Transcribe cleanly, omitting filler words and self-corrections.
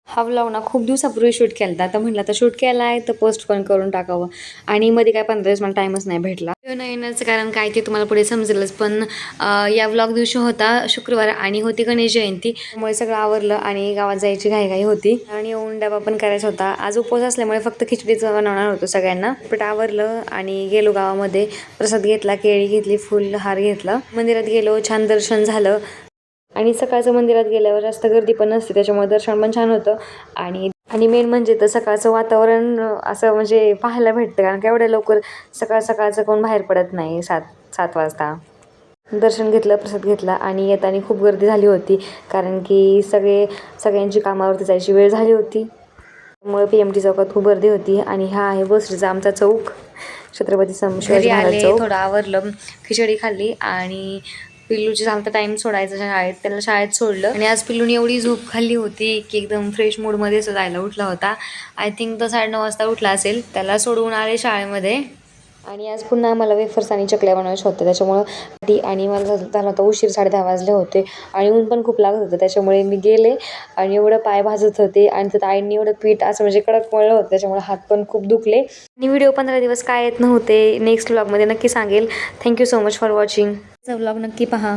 हा व्लॉग ना खूप दिवसापूर्वी शूट केला होता. आता म्हटलं आता शूट केला आहे तर पोस्ट पण करून टाकावं. आणि मध्ये काय 15 दिवस मला टाईमच नाही भेटला. न येण्याचं कारण काय ते तुम्हाला पुढे समजेलच. पण या व्लॉग दिवशी होता शुक्रवार आणि होती गणेश जयंती. त्यामुळे सगळं आवरलं आणि गावात जायची घाई होती. आणि येऊन डबा पण करायचा होता. आज उपवास असल्यामुळे फक्त खिचडीचं बनवणार होतो सगळ्यांना. पण आवरलं आणि गेलो गावामध्ये. प्रसाद घेतला, केळी घेतली, फुलहार घेतला. मंदिरात गेलो, छान दर्शन झालं. आणि सकाळचं मंदिरात गेल्यावर जास्त गर्दी पण नसते, त्याच्यामुळे दर्शन पण छान होतं. आणि मेन म्हणजे तर सकाळचं वातावरण असं म्हणजे पाहायला भेटतं. कारण का एवढ्या लवकर सकाळचं कोण बाहेर पडत नाही 7 वाजता. दर्शन घेतलं, प्रसाद घेतला आणि येताना खूप गर्दी झाली होती. कारण की सगळ्यांची कामावरती जायची वेळ झाली होती. त्यामुळे PMT चौकात खूप गर्दी होती. आणि हा आहे बसरीचा आमचा चौक, छत्रपती शिवाजी महाराज चौक. थोडं आवरलं, खिचडी खाल्ली आणि पिल्लूची झालता टाईम सोडायचा शाळेत, त्याला शाळेत सोडलं. आणि आज पिल्लूने एवढी झोप खाल्ली होती की एकदम फ्रेश मूडमध्ये जायला उठला होता. आय थिंक तो 9:30 वाजता उठला असेल. त्याला सोडवून आले शाळेमध्ये. आणि आज पुन्हा मला वेफर्स आणि चकल्या बनवायच्या होत्या, त्याच्यामुळं आणि मला झाला होता उशीर, 10:30 वाजले होते. आणि ऊन पण खूप लागत होतं, त्याच्यामुळे मी गेले आणि एवढं पाय भाजत होते. आणि त्यात आईने एवढं पीठ असं म्हणजे कडक मळलं होतं, त्याच्यामुळे हात पण खूप दुखले. आणि व्हिडिओ 15 दिवस काय येत नव्हते. नेक्स्ट व्लॉगमध्ये नक्की सांगेल. Thank you so much for watching. Vlog नक्की पहा.